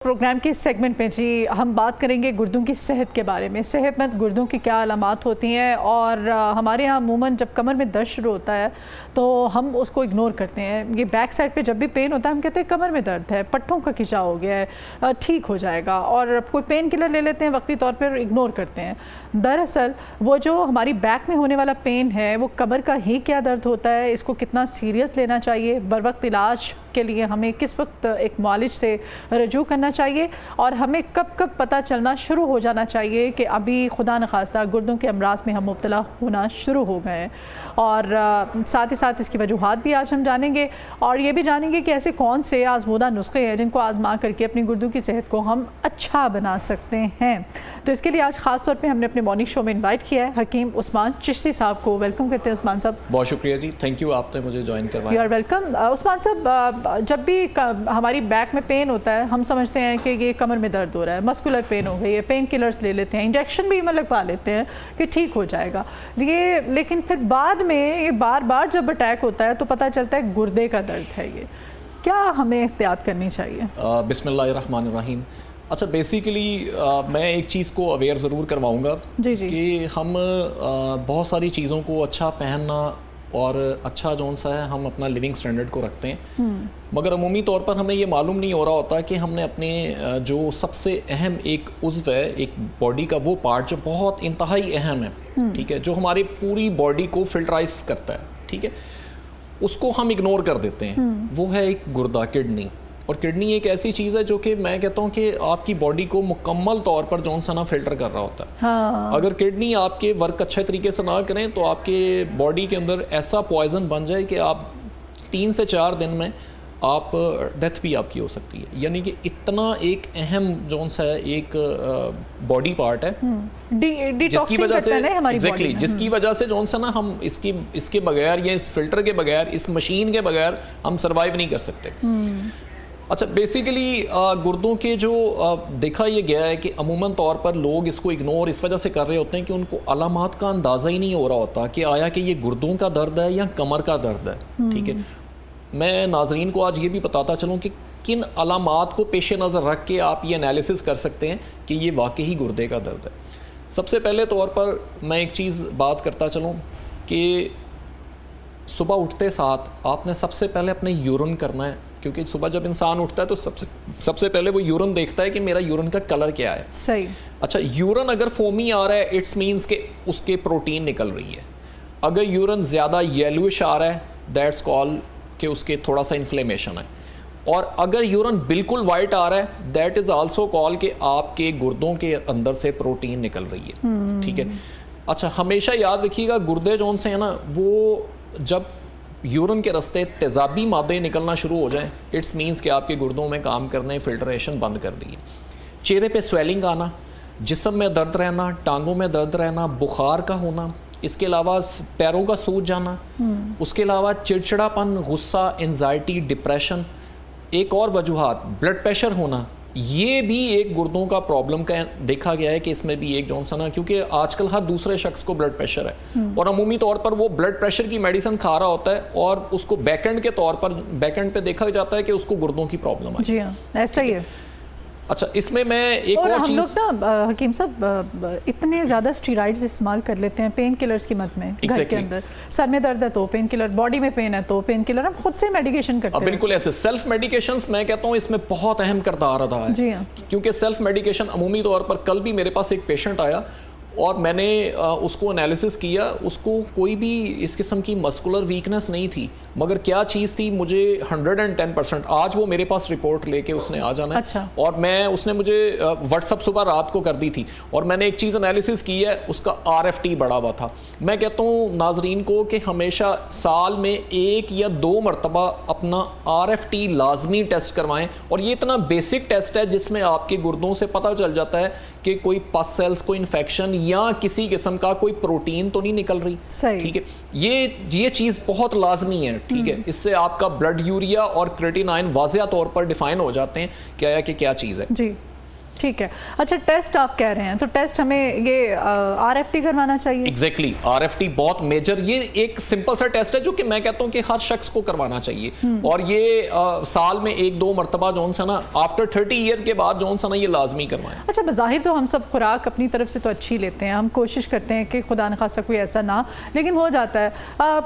Programme के इस segment में जी हम बात करेंगे गुर्दों की सेहत के बारे में। सेहतमंद गुर्दों की क्या अलामात होती हैं और हमारे यहाँ अमूमन जब कमर में दर्द शुरू होता है तो हम उसको इग्नोर करते हैं। ये बैक साइड पे जब भी पेन होता है हम कहते हैं कमर में दर्द है, पट्टों का खिंचाव हो गया है, ठीक हो जाएगा, और कोई पेन किलर ले लेते हैं, वक्ती तौर पर इग्नोर करते हैं। दरअसल वो जो हमारी बैक में होने वाला पेन है वो कमर का ही क्या दर्द होता है, इसको कितना सीरियस लेना चाहिए, बर वक्त इलाज के लिए हमें किस वक्त एक मुआलिज से रजू करना चाहिए और हमें कब कब पता चलना शुरू हो जाना चाहिए कि अभी खुदा न खास्ता गुर्दों के अमराज में हम मुब्तला होना शुरू हो गए हैं। और साथ ही साथ इसकी वजूहात भी आज हम जानेंगे और ये भी जानेंगे कि ऐसे कौन से आजमूदा नुस्खे हैं जिनको आजमा करके अपनी गुर्दों की सेहत को हम अच्छा बना सकते हैं। तो इसके लिए आज ख़ास तौर पर हमने अपने मॉर्निंग शो में इन्वाइट किया है हकीम उस्मान चिश्ती साहब को। वेलकम करते हैं उस्मान साहब। बहुत शुक्रिया जी, थैंक यू, आपने मुझे ज्वाइन करवाया। You are welcome. उस्मान साहब, जब भी हमारी बैक में पेन होता है हम समझते हैं कि ये कमर में दर्द हो रहा है, मस्कुलर पेन हो गई है, पेन किलर्स ले लेते हैं, इंजेक्शन भी लगवा लेते हैं कि ठीक हो जाएगा ये, लेकिन फिर बाद में ये बार बार जब अटैक होता है तो पता चलता है गुर्दे का दर्द है। ये क्या हमें एहतियात करनी चाहिए? बिस्मिल्लाहिर्रहमानिर्रहीम। अच्छा, बेसिकली मैं एक चीज़ को अवेयर ज़रूर करवाऊँगा कि हम बहुत सारी चीज़ों को अच्छा पहनना और अच्छा जौन सा है हम अपना लिविंग स्टैंडर्ड को रखते हैं, मगर अमूमी तौर पर हमें ये मालूम नहीं हो रहा होता कि हमने अपने जो सबसे अहम एक उज़्व है, एक बॉडी का वो पार्ट जो बहुत इंतहाई अहम है, ठीक है, जो हमारी पूरी बॉडी को फिल्टराइज करता है, ठीक है, उसको हम इग्नोर कर देते हैं। वो है एक गुर्दा, किडनी। और किडनी एक ऐसी चीज़ है जो कि मैं कहता हूँ कि आपकी बॉडी को मुकम्मल तौर पर जौन सा ना फिल्टर कर रहा होता है। हाँ। अगर किडनी आपके वर्क अच्छे तरीके से ना करें तो आपके बॉडी के अंदर ऐसा पॉइजन बन जाए कि आप 3 से 4 दिन में आप डेथ भी आपकी हो सकती है। यानी कि इतना एक अहम जौन सा है एक बॉडी पार्ट है जिसकी वजह से एग्जैक्टली जिसकी वजह से जौन सा ना हम इसके बगैर या इस फिल्टर के बगैर, इस मशीन के बगैर हम सर्वाइव नहीं कर सकते। अच्छा, बेसिकली गुर्दों के जो देखा ये गया है कि अमूमन तौर पर लोग इसको इग्नोर इस वजह से कर रहे होते हैं कि उनको अलामात का अंदाज़ा ही नहीं हो रहा होता कि आया कि ये गुर्दों का दर्द है या कमर का दर्द है। ठीक है, मैं नाजरीन को आज ये भी बताता चलूँ कि किन अलामात को पेश नज़र रख के आप ये एनालिसिस कर सकते हैं कि ये वाकई ही गुर्दे का दर्द है। सबसे पहले तौर पर मैं एक चीज़ बात करता चलूँ कि सुबह उठते साथ आपने सबसे पहले अपने यूरिन करना है, क्योंकि सुबह जब इंसान उठता है तो सबसे पहले वो यूरिन देखता है कि मेरा यूरिन का कलर क्या है। सही। अच्छा, यूरिन अगर फोमी आ रहा है इट्स मीन्स के उसके प्रोटीन निकल रही है। अगर यूरिन ज़्यादा येलोइश आ रहा है दैट्स कॉल कि उसके थोड़ा सा इन्फ्लेमेशन है। और अगर यूरिन बिल्कुल वाइट आ रहा है दैट इज़ आल्सो कॉल कि आपके गुर्दों के अंदर से प्रोटीन निकल रही है। ठीक है। अच्छा, हमेशा याद रखिएगा गुर्दे जौन से है ना, वो जब यूरिन के रास्ते तेज़ाबी मादे निकलना शुरू हो जाएं इट्स मीन्स कि आपके गुर्दों में काम करने फिल्ट्रेशन बंद कर दी है। चेहरे पे स्वेलिंग आना, जिस्म में दर्द रहना, टांगों में दर्द रहना, बुखार का होना, इसके अलावा पैरों का सूज जाना, उसके अलावा चिड़चिड़ापन, गुस्सा, एंजाइटी, डिप्रेशन। एक और वजूहात ब्लड प्रेशर होना, ये भी एक गुर्दों का प्रॉब्लम का देखा गया है कि इसमें भी एक जौन सा ना, क्योंकि आजकल हर दूसरे शख्स को ब्लड प्रेशर है और अमूमी तौर पर वो ब्लड प्रेशर की मेडिसिन खा रहा होता है और उसको बैकएंड के तौर पर बैकएंड पे देखा जाता है कि उसको गुर्दों की प्रॉब्लम है। जी हाँ, ऐसा ही है। अच्छा, इसमें मैं एक और हम लोग ना हकीम साहब इतने ज़्यादा स्टीरॉइड्स इस्तेमाल कर लेते हैं पेन किलर्स की मद में। घर के अंदर सर में दर्द है तो पेन किलर, बॉडी में पेन है तो पेन किलर, हम खुद से मेडिकेशन करते हैं। बिल्कुल ऐसे सेल्फ मेडिकेशंस मैं कहता हूँ इसमें बहुत अहम किरदार अदा है। जी हाँ, क्योंकि सेल्फ मेडिकेशन अमूमी तौर पर, कल भी मेरे पास एक पेशेंट आया और मैंने उसको एनालिसिस किया, उसको कोई भी इस किस्म की मस्कुलर वीकनेस नहीं थी, मगर क्या चीज़ थी मुझे 110%, आज वो मेरे पास रिपोर्ट लेके उसने आ जाना है। अच्छा। और मैं उसने मुझे व्हाट्सअप सुबह रात को कर दी थी और मैंने एक चीज़ एनालिसिस की है, उसका RFT बढ़ा हुआ था। मैं कहता हूँ नाजरीन को कि हमेशा साल में 1 या 2 मरतबा अपना RFT लाजमी टेस्ट करवाएं, और ये इतना बेसिक टेस्ट है जिसमें आपके गुर्दों से पता चल जाता है कि कोई पस सेल्स, कोई इन्फेक्शन या किसी किस्म का कोई प्रोटीन तो नहीं निकल रही। ठीक है, ये चीज़ बहुत लाजमी है। ठीक है, इससे आपका ब्लड यूरिया और क्रेटिनाइन वाज़िया तौर पर डिफाइन हो जाते हैं क्या है कि क्या चीज़ है। जी। ठीक है। अच्छा, टेस्ट आप कह रहे हैं, तो टेस्ट हमें ये RFT करवाना चाहिए? एग्जैक्टली, RFT बहुत मेजर, ये एक सिंपल सा टेस्ट है जो कि मैं कहता हूँ कि हर शख्स को करवाना चाहिए। और ये साल में 1-2 मरतबा जो है ना, आफ्टर 30 ईयर के बाद जो है ना, ये लाजमी करवाएं। अच्छा, बज़ाहिर तो हम सब खुराक अपनी तरफ से तो अच्छी लेते हैं, हम कोशिश करते हैं कि खुदा न खासा कोई ऐसा ना, लेकिन हो जाता है।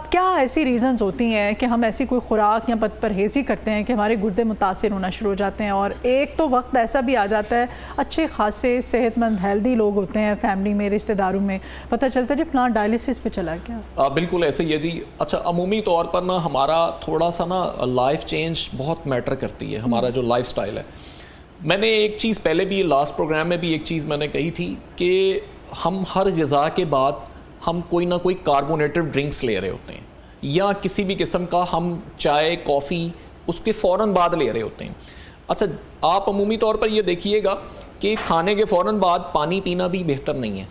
क्या ऐसी रीज़न्स होती हैं कि हम ऐसी कोई खुराक या परहेज़ी करते हैं कि हमारे गुर्दे मुतासिर होना शुरू हो जाते हैं? और एक तो वक्त ऐसा भी आ जाता है, अच्छे खासे सेहतमंद हेल्दी लोग होते हैं फैमिली में, रिश्तेदारों में, पता चलता है जी फलां डायलिसिस पे चला गया। बिल्कुल ऐसे ही है जी। अच्छा, अमूमी तौर पर ना हमारा थोड़ा सा ना लाइफ चेंज बहुत मैटर करती है, हमारा जो लाइफ स्टाइल है। मैंने एक चीज़ पहले भी, लास्ट प्रोग्राम में भी एक चीज़ मैंने कही थी कि हम हर ग़िज़ा के बाद हम कोई ना कोई कार्बोनेटेड ड्रिंक्स ले रहे होते हैं, या किसी भी किस्म का हम चाय कॉफ़ी उसके फ़ौरन बाद ले रहे होते हैं। अच्छा, आप अमूमी तौर पर ये देखिएगा कि खाने के फ़ौरन बाद पानी पीना भी बेहतर नहीं है।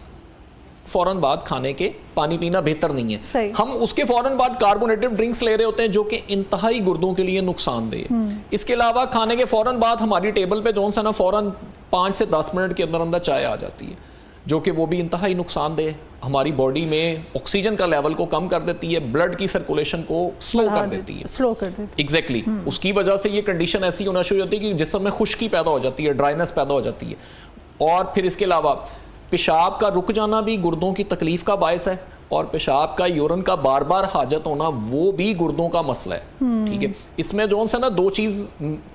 फ़ौरन बाद खाने के पानी पीना बेहतर नहीं है। हम उसके फ़ौरन बाद कार्बोनेटेड ड्रिंक्स ले रहे होते हैं जो कि इंतहाई गुर्दों के लिए नुकसानदेह है। इसके अलावा खाने के फ़ौरन बाद हमारी टेबल पे जो है ना, फ़ौरन 5 से 10 मिनट के अंदर अंदर चाय आ जाती है, जो कि वो भी इंतहाई नुकसानदेह है। हमारी बॉडी में ऑक्सीजन का लेवल को कम कर देती है, ब्लड की सर्कुलेशन को स्लो कर देती है। एग्जैक्टली, उसकी वजह से ये कंडीशन ऐसी होना शुरू हो जाती है कि जिस्म में खुश्की पैदा हो जाती है, ड्राइनेस पैदा हो जाती है। और फिर इसके अलावा पेशाब का रुक जाना भी गुर्दों की तकलीफ का बायस है, और पेशाब का, यूरिन का बार बार हाजत होना वो भी गुर्दों का मसला है। ठीक है, इसमें जो है ना, 2 चीज़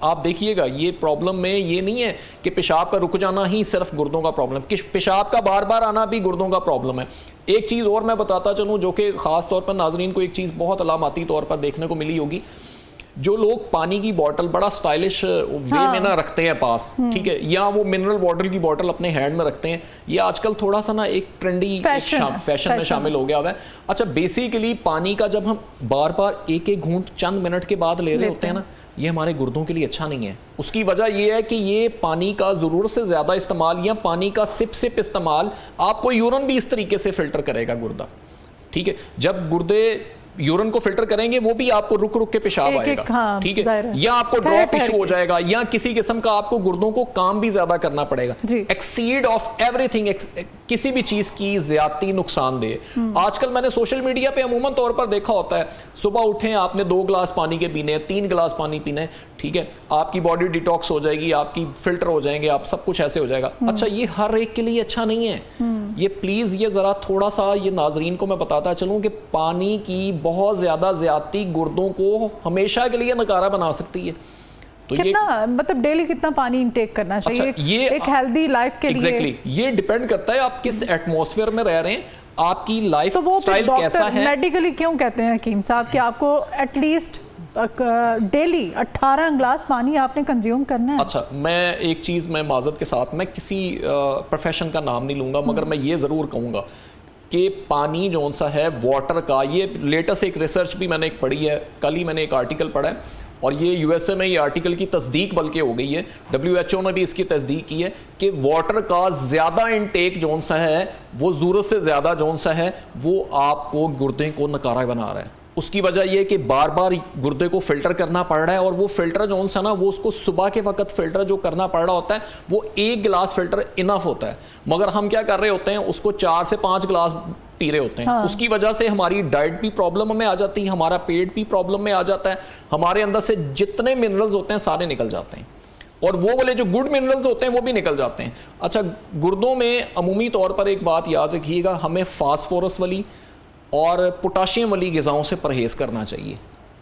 आप देखिएगा, ये प्रॉब्लम में ये नहीं है कि पेशाब का रुक जाना ही सिर्फ गुर्दों का प्रॉब्लम, कि पेशाब का बार बार आना भी गुर्दों का प्रॉब्लम है। एक चीज़ और मैं बताता चलूँ जो कि ख़ास तौर पर नाजरीन को एक चीज़ बहुत अलामती तौर पर देखने को मिली होगी, जो लोग पानी की बोतल बड़ा स्टाइलिश वे में ना रखते हैं पास, ठीक है, या वो मिनरल वाटर की बोतल अपने हैंड में रखते हैं, ये आजकल थोड़ा सा ना एक ट्रेंडी फैशन में शामिल हो गया हुआ है। अच्छा, बेसिकली पानी का जब हम बार बार एक एक घूंट चंद मिनट के बाद ले रहे होते हैं ना, ये हमारे गुर्दों के लिए अच्छा नहीं है। उसकी वजह ये है कि ये पानी का ज़रूरत से ज़्यादा इस्तेमाल या पानी का सिप इस्तेमाल आपको यूरिन भी इस तरीके से फिल्टर करेगा गुर्दा। ठीक है, जब गुर्दे यूरिन को फिल्टर करेंगे वो भी आपको रुक रुक के पेशाब आएगा, ठीक है, या आपको ड्रॉप इशू हो जाएगा, या किसी किस्म का आपको गुर्दों को काम भी ज्यादा करना पड़ेगा। एक्सीड ऑफ एवरीथिंग, किसी भी चीज की ज्यादती नुकसानदेह। आजकल मैंने सोशल मीडिया पे अमूमन तौर पर देखा होता है, सुबह उठे आपने 2 गिलास पानी के पीने, 3 गिलास पानी पीने, ठीक है, आपकी बॉडी डिटॉक्स हो जाएगी, आपकी फिल्टर हो जाएंगे, आप सब कुछ ऐसे हो जाएगा। अच्छा, ये हर एक के लिए अच्छा नहीं है। ये प्लीज, ये जरा थोड़ा सा ये नाजरीन को मैं बताता चलूं कि पानी की बहुत ज्यादा ज्यादती गुर्दों को हमेशा के लिए नकारा बना सकती है। तो कितना, मतलब डेली कितना पानी इंटेक करना चाहिए? अच्छा, ये एक हेल्दी लाइफ के लिए एग्जैक्टली ये डिपेंड करता है आप किस एटमॉस्फेयर में रह रहे हैं, आपकी लाइफ स्टाइल कैसा है। मेडिकली क्यों कहते हैं हकीम साहब कि आपको एटलीस्ट डेली 18 गिलास पानी आपने कंज्यूम करना है? अच्छा, मैं एक चीज़, मैं माजरत के साथ, मैं किसी प्रोफेशन का नाम नहीं लूँगा, मगर मैं ये ज़रूर कहूँगा कि पानी जो सा है वाटर का, ये लेटेस्ट एक रिसर्च भी मैंने एक पढ़ी है, कल ही मैंने एक आर्टिकल पढ़ा है, और ये यूएसए में ये आर्टिकल की तस्दीक बल्कि हो गई है, WHO ने भी इसकी तस्दीक की है कि वाटर का ज़्यादा इनटेक जो सा है, वो ज़रूरत से ज़्यादा जो सा है, वो आपको गुर्दे को नकारा बना रहा है। उसकी वजह यह कि बार बार गुर्दे को फिल्टर करना पड़ रहा है, और वो फिल्टर जो सा ना, वो उसको सुबह के वक्त फिल्टर जो करना पड़ रहा होता है, वो 1 गिलास फिल्टर इनफ होता है, मगर हम क्या कर रहे होते हैं, उसको 4 से 5 गिलास पी रहे होते हैं। हाँ। उसकी वजह से हमारी डाइट भी प्रॉब्लम में आ जाती है, हमारा पेट भी प्रॉब्लम में आ जाता है, हमारे अंदर से जितने मिनरल्स होते हैं सारे निकल जाते हैं, और वो वाले जो गुड मिनरल्स होते हैं वो भी निकल जाते हैं। अच्छा, गुर्दों में अमूमी तौर पर एक बात याद रखिएगा, हमें फास्फोरस वाली और पोटाशियम वाली ग़िज़ाओं से परहेज़ करना चाहिए,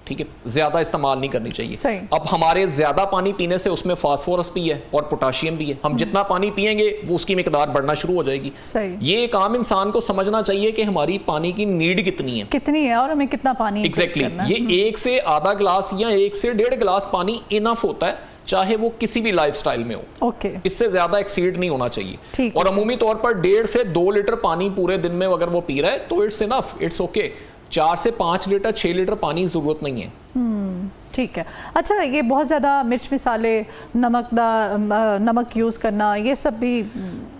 ठीक है, ज़्यादा इस्तेमाल नहीं करनी चाहिए। अब हमारे ज़्यादा पानी पीने से उसमें फास्फोरस भी है और पोटाशियम भी है, हम जितना पानी पिएंगे वो उसकी मिकदार बढ़ना शुरू हो जाएगी। ये एक आम इंसान को समझना चाहिए कि हमारी पानी की नीड कितनी है और हमें कितना पानी एग्जैक्टली ये 1 से आधा गिलास या 1 से 1.5 गिलास पानी इनफ होता है, चाहे वो किसी भी लाइफस्टाइल में हो। इससे ज्यादा एक्सीड नहीं होना चाहिए। और अमूमी तौर पर 1.5 से 2 लीटर पानी पूरे दिन में अगर वो पी रहा है तो इट्स इनफ, इट्स ओके। 4 से 5 लीटर 6 लीटर पानी जरूरत नहीं है। ठीक है। अच्छा, ये बहुत ज़्यादा मिर्च मसाले, नमक यूज़ करना, ये सब भी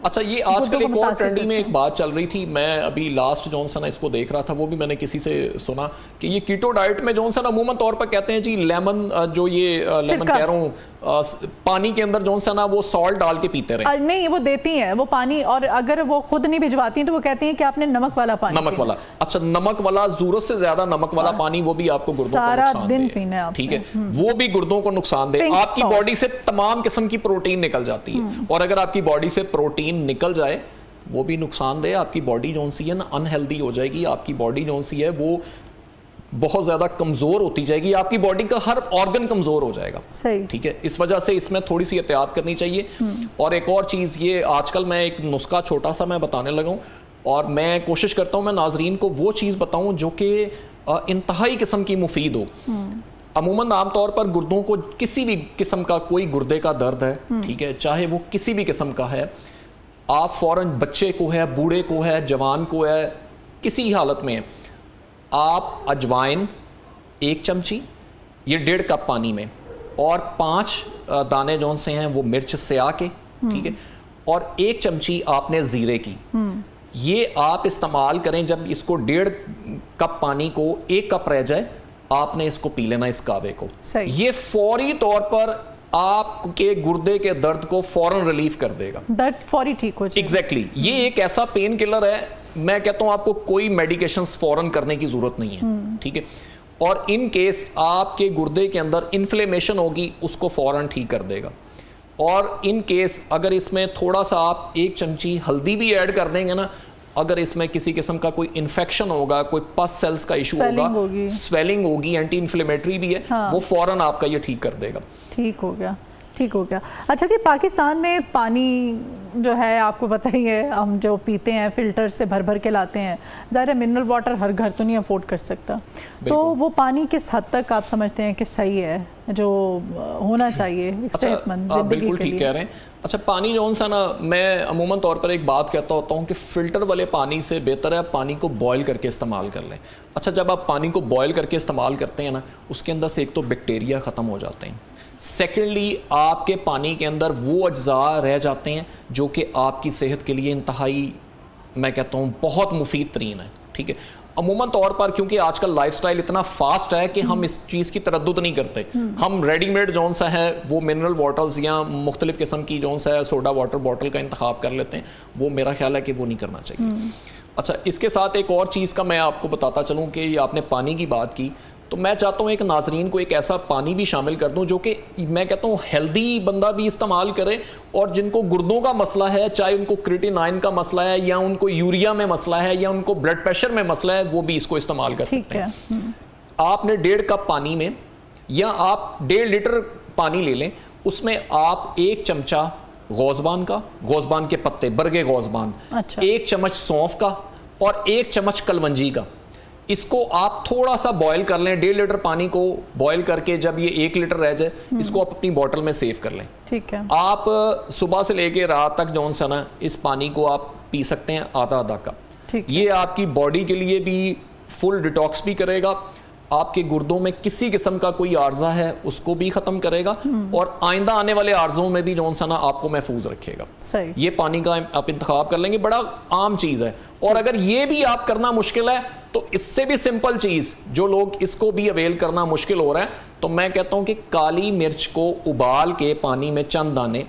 अच्छा, ये आजकल एक और ट्रेंडी में एक बात चल रही थी, मैं अभी लास्ट जॉनसन इसको देख रहा था, वो भी मैंने किसी से सुना कि ये कीटो डाइट में जॉनसन अमूमन तौर पर कहते हैं जी लेमन, जो ये लेमन कह रहा हूँ, पानी के अंदर जॉनसन वो सॉल्ट डाल के पीते रहे। नहीं, वो देती हैं वो पानी, और अगर वो खुद नहीं भिजवाती हैं तो वो कहती हैं कि आपने नमक वाला पानी, नमक वाला, अच्छा नमक वाला, जरूरत से ज्यादा नमक वाला पानी, वो भी आपको गुर्दों को नुकसान दिन पीना है, ठीक है, वो भी गुर्दों को नुकसान दे। आपकी बॉडी से तमाम किस्म की प्रोटीन निकल जाती है, और अगर आपकी बॉडी से प्रोटीन निकल जाए वो भी नुकसान दे। आपकी बॉडी जो सी है ना अनहेल्दी हो जाएगी, आपकी बॉडी जो सी है वो बहुत ज़्यादा कमज़ोर होती जाएगी, आपकी बॉडी का हर ऑर्गन कमज़ोर हो जाएगा। सही, ठीक है, इस वजह से इसमें थोड़ी सी एहतियात करनी चाहिए। और एक और चीज़, ये आजकल मैं एक नुस्खा छोटा सा मैं बताने लगा हूँ, और मैं कोशिश करता हूँ मैं नाजरीन को वो चीज़ बताऊँ जो कि इंतहाई किस्म की मुफीद हो। अमूमन आमतौर पर गुर्दों को किसी भी किस्म का कोई गुर्दे का दर्द है, ठीक है, चाहे वो किसी भी किस्म का है, आप फौरन, बच्चे को है, बूढ़े को है, जवान को है, किसी हालत में आप अजवाइन 1 चमची, ये 1.5 कप पानी में, और 5 दाने जौन से हैं वो मिर्च स्या के, ठीक है, और 1 चमची आपने ज़ीरे की, ये आप इस्तेमाल करें। जब इसको 1.5 कप पानी को 1 कप रह जाए, आपने इसको पी लेना, इस कावे को। ये फौरी तौर पर आपके गुर्दे के दर्द को फौरन रिलीफ कर देगा, दर्द फौरी ठीक हो जाएगा। एग्जैक्टली, ये एक ऐसा पेन किलर है, मैं कहता हूं आपको कोई मेडिकेशंस फौरन करने की जरूरत नहीं है, ठीक है। और इन केस आपके गुर्दे के अंदर इन्फ्लेमेशन होगी, उसको फौरन ठीक कर देगा। और इन केस अगर इसमें थोड़ा सा आप 1 चमची हल्दी भी ऐड कर देंगे ना, अगर इसमें किसी किस्म का कोई इन्फेक्शन होगा, कोई पस सेल्स का इशू होगा, स्वेलिंग होगी, एंटी इन्फ्लेमेटरी भी है, हाँ, वो फौरन आपका ये ठीक कर देगा। ठीक हो गया, ठीक हो गया। अच्छा जी, पाकिस्तान में पानी जो है आपको पता ही है, हम जो पीते हैं फिल्टर से भर भर के लाते हैं, ज़ाहिर है मिनरल वाटर हर घर तो नहीं अफोर्ड कर सकता, तो वो पानी किस हद तक आप समझते हैं कि सही है, जो होना चाहिए सेहतमंद जिंदगी के लिए? बिल्कुल ठीक कह रहे हैं। अच्छा, पानी जो सा ना, मैं अमूमन तौर पर एक बात कहता होता हूँ कि फ़िल्टर वाले पानी से बेहतर है आप पानी को बॉयल करके इस्तेमाल कर लें। अच्छा, जब आप पानी को बॉयल करके इस्तेमाल करते हैं ना, उसके अंदर से एक तो बैक्टीरिया ख़त्म हो जाते हैं, सेकेंडली आपके पानी के अंदर वो अज्जा रह जाते हैं जो कि आपकी सेहत के लिए इंतहाई, मैं कहता हूँ, बहुत मुफीद तरीन है, ठीक है। अमूमन तौर पर क्योंकि आजकल लाइफस्टाइल इतना फास्ट है कि हम इस चीज़ की तरद्दुद नहीं करते, हम रेडीमेड जौन सा है वो मिनरल वाटर्स या मुख्तलिफ किस्म की जौन सा है सोडा वाटर बॉटल का इंतखाब कर लेते हैं, वो मेरा ख्याल है कि वो नहीं करना चाहिए। अच्छा, इसके साथ एक और चीज़ का मैं आपको बताता चलूँ कि आपने पानी की बात की, तो मैं चाहता हूँ एक नाजरीन को एक ऐसा पानी भी शामिल कर दूँ जो कि मैं कहता हूँ हेल्दी बंदा भी इस्तेमाल करे, और जिनको गुर्दों का मसला है, चाहे उनको क्रिएटिनाइन का मसला है, या उनको यूरिया में मसला है, या उनको ब्लड प्रेशर में मसला है, वो भी इसको इस्तेमाल कर सकते हैं। आपने 1.5 कप पानी में, या आप 1.5 लीटर पानी ले लें, उसमें आप 1 चमचा गौज़बान के पत्ते, बरगे गौज़बान, 1 चम्मच सौंफ का, और 1 चम्मच कलवंजी का, इसको आप थोड़ा सा बॉयल कर लें। 1.5 लीटर पानी को बॉयल करके जब ये 1 लीटर रह जाए, इसको आप अपनी बोतल में सेव कर लें, ठीक है। आप सुबह से लेके रात तक जौन सा ना, इस पानी को आप पी सकते हैं आधा कप। ये आपकी बॉडी के लिए भी फुल डिटॉक्स भी करेगा, आपके गुर्दों में किसी किस्म का कोई आर्जा है उसको भी ख़त्म करेगा, और आइंदा आने वाले आर्जों में भी जौन सा ना आपको महफूज रखेगा। सही। ये पानी का आप इंतखाब कर लेंगे, बड़ा आम चीज़ है। और अगर ये भी आप करना मुश्किल है, तो इससे भी सिंपल चीज़, जो लोग इसको भी अवेल करना मुश्किल हो रहा है, तो मैं कहता हूँ कि काली मिर्च को उबाल के पानी में चंद दाने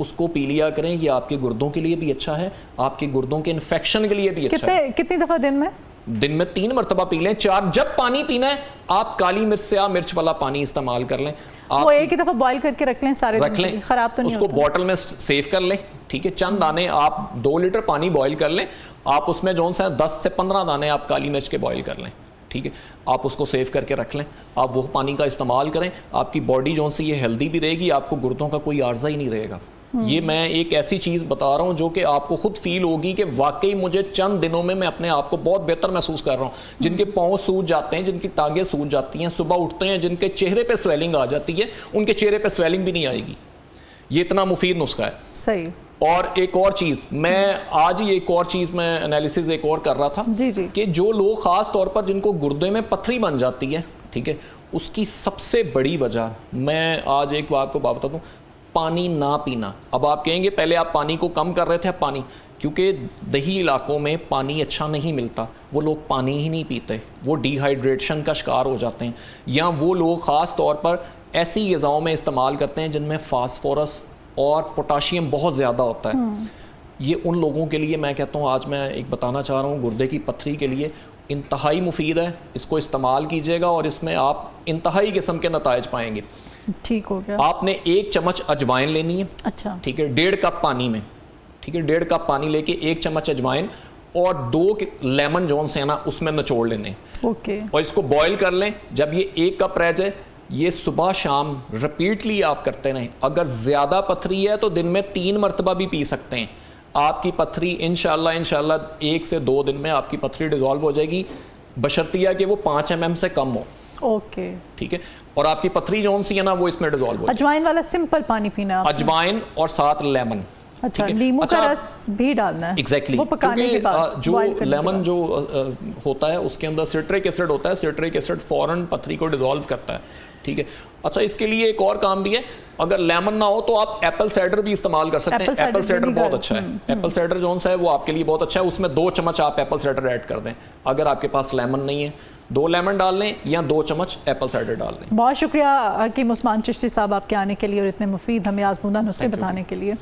उसको पी लिया करें। ये आपके गुर्दों के लिए भी अच्छा है, आपके गुर्दों के इन्फेक्शन के लिए भी अच्छा है। कितनी दफ़ा दिन में 3 मरतबा पी लें, 4। जब पानी पीना है आप काली मिर्च से मिर्च वाला पानी इस्तेमाल कर लें। आप वो एक ही दफ़ा बॉईल करके रख लें, सारे रख लें, खराब तो नहीं उसको होता। बॉटल में सेव कर लें, ठीक है। चंद दाने आप 2 लीटर पानी बॉईल कर लें, आप उसमें जो सा 10 से 15 दाने आप काली मिर्च के बॉईल कर लें, ठीक है। आप उसको सेव करके रख लें, आप वो पानी का इस्तेमाल करें, आपकी बॉडी जो सी ये हेल्दी भी रहेगी, आपको गुर्दों का कोई आर्जा ही नहीं रहेगा। ये मैं एक ऐसी चीज़ बता रहा हूँ जो कि आपको खुद फील होगी कि वाकई मुझे चंद दिनों में मैं अपने आप को बहुत बेहतर महसूस कर रहा हूँ। जिनके पाँव सूज जाते हैं, जिनकी टांगें सूज जाती हैं, सुबह उठते हैं, जिनके चेहरे पे स्वेलिंग आ जाती है, उनके चेहरे पे स्वेलिंग भी नहीं आएगी। ये इतना मुफीद नुस्खा है। सही। और एक और चीज़, मैं आज ही एक और चीज़ मैं एनालिसिस एक और कर रहा था कि जो लोग ख़ास तौर पर जिनको गुर्दे में पथरी बन जाती है, ठीक है, उसकी सबसे बड़ी वजह, मैं आज एक बात को बता दूँ, पानी ना पीना। अब आप कहेंगे पहले आप पानी को कम कर रहे थे, अब पानी, क्योंकि दही इलाकों में पानी अच्छा नहीं मिलता, वो लोग पानी ही नहीं पीते, वो डिहाइड्रेशन का शिकार हो जाते हैं। या वो लोग ख़ास तौर पर ऐसी ग़िज़ाओं में इस्तेमाल करते हैं जिनमें फास्फोरस और पोटाशियम बहुत ज़्यादा होता है। ये उन लोगों के लिए मैं कहता हूँ, आज मैं एक बताना चाह रहा हूँ, गुर्दे की पथरी के लिए इंतहाई मुफीद है, इसको इस्तेमाल कीजिएगा और इसमें आप इंतहाई किस्म के नताइज पाएंगे। ठीक हो गया। आपने 1 चम्मच अजवाइन लेनी है, अच्छा, ठीक है, 1.5 कप पानी में, ठीक है, 1.5 कप पानी लेके 1 चम्मच अजवाइन और 2 लेमन जोन से है ना उसमें निचोड़ लेने, ओके, और इसको बॉईल कर लें। जब ये 1 कप रह जाए, ये सुबह शाम रिपीटली आप करते रहें। अगर ज़्यादा पथरी है तो दिन में 3 मरतबा भी पी सकते हैं। आपकी पथरी इंशाल्लाह 1 से 2 दिन में आपकी पथरी डिज़ोल्व हो जाएगी, बशर्तिया कि वो 5 mm से कम हो। ओके, ठीक है, और आपकी पथरी जौन सी है ना वो इसमें डिज़ोल्व हो जाएगी। अजवाइन वाला सिंपल पानी पीना है, अजवाइन और साथ लेमन। अच्छा, नींबू का रस भी डालना है। एग्जैक्टली, वो पकाने के बाद, जो लेमन जो होता है उसके अंदर सिट्रिक एसिड होता है, सिट्रिक एसिड फ़ौरन पथरी को डिज़ोल्व करता है। ठीक है, अच्छा, इसके लिए एक और काम भी है, अगर लेमन ना हो तो आप एप्पल साइडर भी इस्तेमाल कर सकते हैं। एप्पल साइडर बहुत अच्छा है, एप्पल साइडर जोन सा है वो आपके लिए बहुत अच्छा है। उसमें 2 चम्मच आप एप्पल साइडर ऐड कर दें। अगर आपके पास लेमन नहीं है, 2 लेमन डाल लें या 2 चम्मच एप्पल साइडर डाल लें। बहुत शुक्रिया हकीम उस्मान चिश्ती साहब आपके आने के लिए और इतने मुफीद हमें आज़मूदा नुस्खे बताने के लिए।